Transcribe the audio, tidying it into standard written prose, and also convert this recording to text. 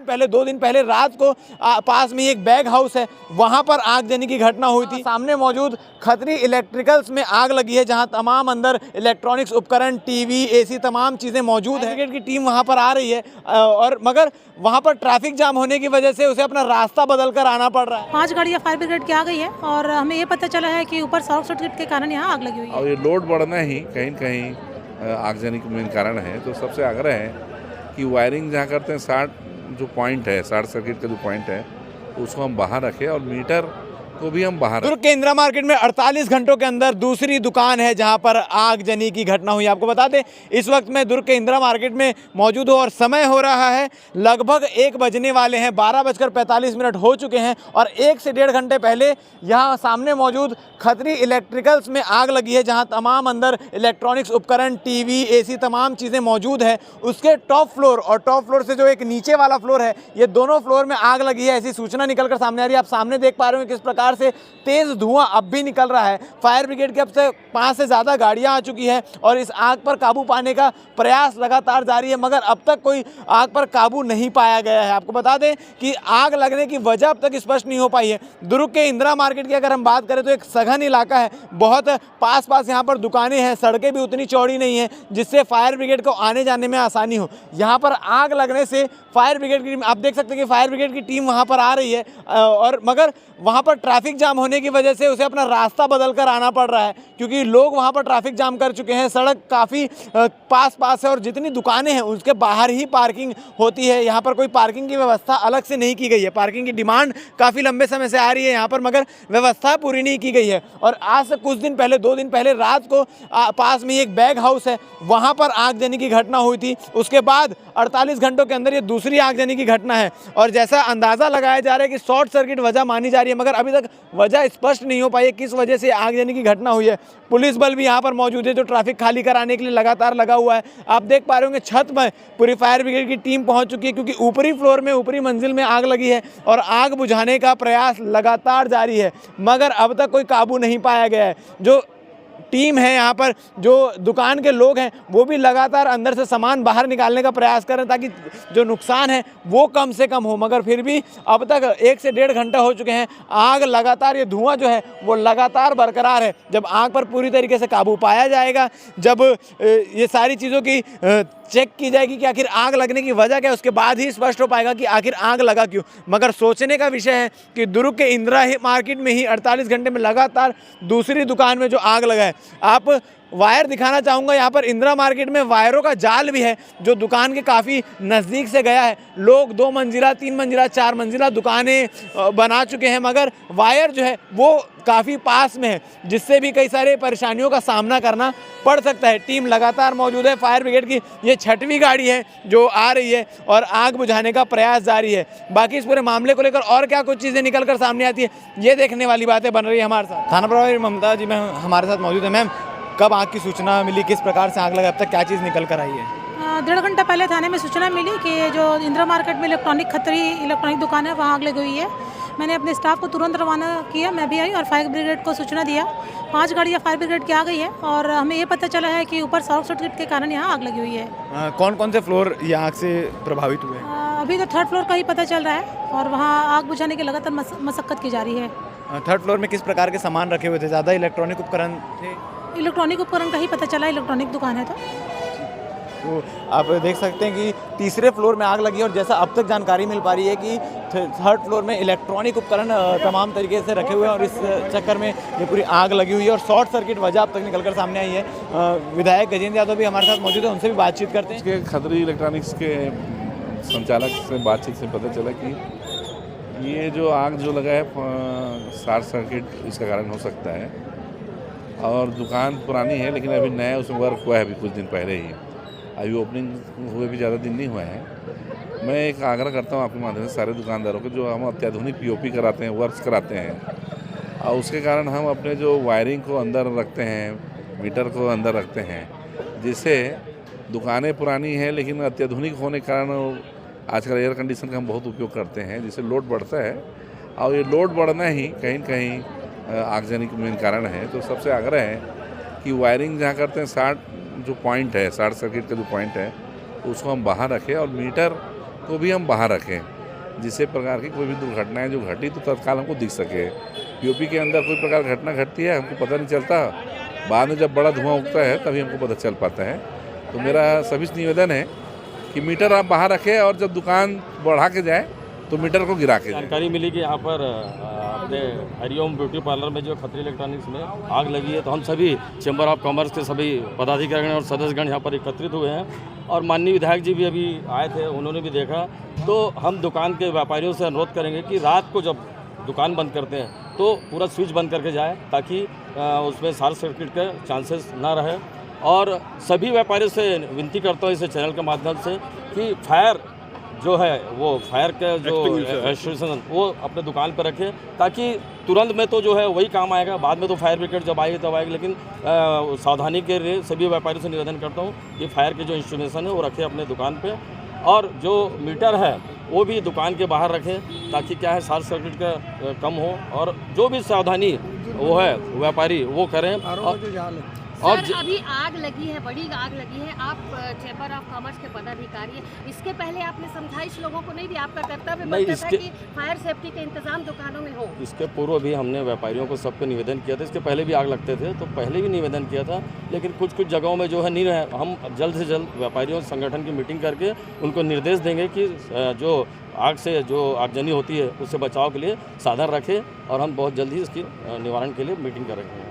पहले 2 दिन पहले रात को पास में एक बैग हाउस है, वहां पर आग देने की घटना हुई थी। सामने मौजूद खत्री इलेक्ट्रिकल्स में आग लगी है, जहां तमाम अंदर इलेक्ट्रॉनिक्स उपकरण, टीवी, एसी, तमाम चीज़ें मौजूद है। ब्रिगेड की टीम वहां पर आ रही है और मगर वहां पर ट्रैफिक जाम होने की वजह से उसे अपना रास्ता बदल कर आना पड़ रहा है। 5 गाड़ियाँ फायर ब्रिगेड की आ गई है और हमें ये पता चला है कि ऊपर शॉर्ट सर्किट के कारण यहाँ आग लगी हुई है। और ये लोड बढ़ना ही कहीं न कहीं आगजनी का मेन कारण है। तो सबसे आग्रह है कि वायरिंग जहाँ करते हैं, जो पॉइंट है, शॉर्ट सर्किट का जो पॉइंट है, उसको हम बाहर रखें और मीटर को भी हम बाहर। दुर्ग के इंदिरा मार्केट में 48 घंटों के अंदर दूसरी दुकान है जहां पर आगजनी की घटना हुई। आपको बता दें, इस वक्त मैं दुर्ग के इंदिरा मार्केट में मौजूद हूं और समय हो रहा है लगभग 1 बजने वाले हैं। 12:45 हो चुके हैं और 1 से 1.5 घंटे पहले यहां सामने मौजूद खत्री इलेक्ट्रिकल्स में आग लगी है, जहां तमाम अंदर इलेक्ट्रॉनिक्स उपकरण, टीवी, एसी, तमाम चीज़ें मौजूद है। उसके टॉप फ्लोर और टॉप फ्लोर से जो एक नीचे वाला फ्लोर है, ये दोनों फ्लोर में आग लगी है, ऐसी सूचना निकलकर सामने आ रही है। आप सामने देख पा रहे हो किस प्रकार से तेज धुआं अब भी निकल रहा है। फायर ब्रिगेड की अब से 5 से ज़्यादा गाड़ियां आ चुकी हैं और इस आग पर काबू पाने का प्रयास लगातार जारी है, मगर अब तक कोई आग पर काबू नहीं पाया गया है। आपको बता दें कि आग लगने की वजह अब तक स्पष्ट नहीं हो पाई है। दुर्ग के इंदिरा मार्केट की अगर हम बात करें तो एक सघन इलाका है, बहुत पास यहाँ पर दुकानें हैं, सड़कें भी उतनी चौड़ी नहीं है जिससे फायर ब्रिगेड को आने जाने में आसानी हो। यहाँ पर आग लगने से फायर ब्रिगेड की टीम, आप देख सकते हैं कि फायर ब्रिगेड की टीम वहाँ पर आ रही है और मगर वहाँ पर ट्रैफिक जाम होने की वजह से उसे अपना रास्ता बदल कर आना पड़ रहा है, क्योंकि लोग वहाँ पर ट्रैफिक जाम कर चुके हैं। सड़क काफ़ी पास है और जितनी दुकानें हैं उसके बाहर ही पार्किंग होती है। यहाँ पर कोई पार्किंग की व्यवस्था अलग से नहीं की गई है। पार्किंग की डिमांड काफ़ी लंबे समय से आ रही है यहाँ पर, मगर व्यवस्था पूरी नहीं की गई है। और आज से कुछ दिन पहले, 2 दिन पहले रात को पास में एक बैग हाउस है, वहाँ पर आग देने की घटना हुई थी। उसके बाद 48 घंटों के अंदर ये दूसरी आगजनी की घटना है और जैसा अंदाज़ा लगाया जा रहा है कि शॉर्ट सर्किट वजह मानी जा रही है, मगर अभी तक वजह स्पष्ट नहीं हो पाई है किस वजह से आगजनी की घटना हुई है। पुलिस बल भी यहाँ पर मौजूद है जो ट्रैफिक खाली कराने के लिए लगातार लगा हुआ है। आप देख पा रहे होंगे छत में पूरी फायर ब्रिगेड की टीम पहुँच चुकी है, क्योंकि ऊपरी फ्लोर में, ऊपरी मंजिल में आग लगी है और आग बुझाने का प्रयास लगातार जारी है, मगर अब तक कोई काबू नहीं पाया गया है। जो टीम है यहाँ पर, जो दुकान के लोग हैं, वो भी लगातार अंदर से सामान बाहर निकालने का प्रयास कर रहे हैं ताकि जो नुकसान है वो कम से कम हो, मगर फिर भी अब तक 1 से 1.5 घंटा हो चुके हैं। आग लगातार, ये धुआं जो है वो लगातार बरकरार है। जब आग पर पूरी तरीके से काबू पाया जाएगा, जब ये सारी चीज़ों की चेक की जाएगी कि आखिर आग लगने की वजह क्या है, उसके बाद ही स्पष्ट हो पाएगा कि आखिर आग लगा क्यों। मगर सोचने का विषय है कि दुर्ग के इंदिरा मार्केट में ही 48 घंटे में लगातार दूसरी दुकान में जो आग लगा है। आप वायर दिखाना चाहूँगा, यहाँ पर इंदिरा मार्केट में वायरों का जाल भी है जो दुकान के काफ़ी नज़दीक से गया है। लोग 2 मंजिला, 3 मंजिला, 4 मंजिला दुकानें बना चुके हैं, मगर वायर जो है वो काफ़ी पास में है, जिससे भी कई सारे परेशानियों का सामना करना पड़ सकता है। टीम लगातार मौजूद है। फायर ब्रिगेड की ये 6वीं गाड़ी है जो आ रही है और आग बुझाने का प्रयास जारी है। बाकी इस पूरे मामले को लेकर और क्या कुछ चीज़ें निकल कर सामने आती है, ये देखने वाली बातें बन रही है। हमारे साथ थाना प्रभारी ममता जी मैम हमारे साथ मौजूद है। मैम, कब आग की सूचना मिली, किस प्रकार से आग लगा, अब तक क्या चीज़ निकल कर आई है? 1.5 घंटा पहले थाने में सूचना मिली कि जो इंदिरा मार्केट में खत्री इलेक्ट्रॉनिक दुकान है, वहाँ आग लगी हुई है। मैंने अपने स्टाफ को तुरंत रवाना किया, मैं भी आई और फायर ब्रिगेड को सूचना दिया। 5 गाड़ियाँ फायर ब्रिगेड की आ गई है और हमें ये पता चला है कि ऊपर शॉर्ट सर्किट के कारण यहाँ आग लगी हुई है। कौन कौन से फ्लोर ये आग से प्रभावित हुए? अभी तो 3rd फ्लोर का ही पता चल रहा है और वहाँ आग बुझाने की लगातार मशक्कत की जा रही है। 3rd फ्लोर में किस प्रकार के सामान रखे हुए थे? ज़्यादा इलेक्ट्रॉनिक उपकरण थे? इलेक्ट्रॉनिक उपकरण का ही पता चला, इलेक्ट्रॉनिक दुकान है। तो आप देख सकते हैं कि तीसरे फ्लोर में आग लगी है और जैसा अब तक जानकारी मिल पा रही है कि 3rd फ्लोर में इलेक्ट्रॉनिक उपकरण तमाम तरीके से रखे हुए हैं और इस चक्कर में ये पूरी आग लगी हुई है और शॉर्ट सर्किट वजह अब तक निकलकर सामने आई है। विधायक गजेंद्र यादव भी हमारे साथ मौजूद है, उनसे भी बातचीत करते हैं। इसके खत्री इलेक्ट्रॉनिक्स के संचालक से बातचीत से पता चला कि ये जो आग जो लगा है शॉर्ट सर्किट इसका कारण हो सकता है और दुकान पुरानी है लेकिन अभी नया उसमें वर्क हुआ है अभी कुछ दिन पहले ही, अभी ओपनिंग हुए भी ज़्यादा दिन नहीं हुए हैं। मैं एक आग्रह करता हूँ आपके माध्यम से सारे दुकानदारों को, जो हम अत्याधुनिक पीओपी कराते हैं, वर्क्स कराते हैं और उसके कारण हम अपने जो वायरिंग को अंदर रखते हैं, मीटर को अंदर रखते हैं, जिससे दुकानें पुरानी हैं लेकिन अत्याधुनिक होने के कारण आजकल एयर कंडीशन का हम बहुत उपयोग करते हैं, जिससे लोड बढ़ता है और ये लोड बढ़ना ही कहीं न कहीं आगजनी का मेन कारण है। तो सबसे आग्रह है कि वायरिंग जहाँ करते हैं, जो पॉइंट है, शॉर्ट सर्किट का जो पॉइंट है, उसको हम बाहर रखें और मीटर को भी हम बाहर रखें। जिससे प्रकार की कोई भी दुर्घटनाएं जो घटी तो तत्काल हमको दिख सके। यूपी के अंदर कोई प्रकार घटना घटती है हमको पता नहीं चलता, बाद में जब बड़ा धुआं उगता है तभी हमको पता चल पाता है। तो मेरा सभी से निवेदन है कि मीटर आप बाहर रखें और जब दुकान बढ़ा के जाए तो मीटर को गिरा के जाए। जानकारी मिली कि यहाँ पर अपने हरिओम ब्यूटी पार्लर में जो खत्री इलेक्ट्रॉनिक्स में आग लगी है, तो हम सभी चैम्बर ऑफ कॉमर्स के सभी पदाधिकारी और सदस्यगण यहाँ पर एकत्रित हुए हैं और माननीय विधायक जी भी अभी आए थे, उन्होंने भी देखा। तो हम दुकान के व्यापारियों से अनुरोध करेंगे कि रात को जब दुकान बंद करते हैं तो पूरा स्विच बंद करके जाए ताकि उसमें शॉर्ट सर्किट के चांसेस ना रहे। और सभी व्यापारियों से विनती करता हूँ इस चैनल के माध्यम से कि फायर जो है वो फायर का जो एक्सटिंग्विशर वो अपने दुकान पर रखें ताकि तुरंत में तो जो है वही काम आएगा, बाद में तो फायर ब्रिगेड जब आएगी तब आएगी। लेकिन सावधानी के लिए सभी व्यापारियों से निवेदन करता हूँ कि फायर के जो इंस्ट्रूमेंशन है वो रखें अपने दुकान पे और जो मीटर है वो भी दुकान के बाहर रखें ताकि क्या है शॉर्ट सर्किट का कम हो और जो भी सावधानी वो है व्यापारी वो करें। और अभी आग लगी है, बड़ी आग लगी है, आप चैम्बर ऑफ कॉमर्स के पदाधिकारी हैं, इसके पहले आपने समझाइश लोगों को नहीं दी? आपका कर्तव्य बनता था कि फायर सेफ्टी के इंतजाम दुकानों में हो। इसके पूर्व भी हमने व्यापारियों को सबको निवेदन किया था, इसके पहले भी आग लगते थे तो पहले भी निवेदन किया था, लेकिन कुछ जगहों में जो है नहीं रहे। हम जल्द से जल्द व्यापारियों संगठन की मीटिंग करके उनको निर्देश देंगे कि जो आग से जो आगजनी होती है उससे बचाव के लिए साधन रखें और हम बहुत जल्द ही इसकी निवारण के लिए मीटिंग करेंगे।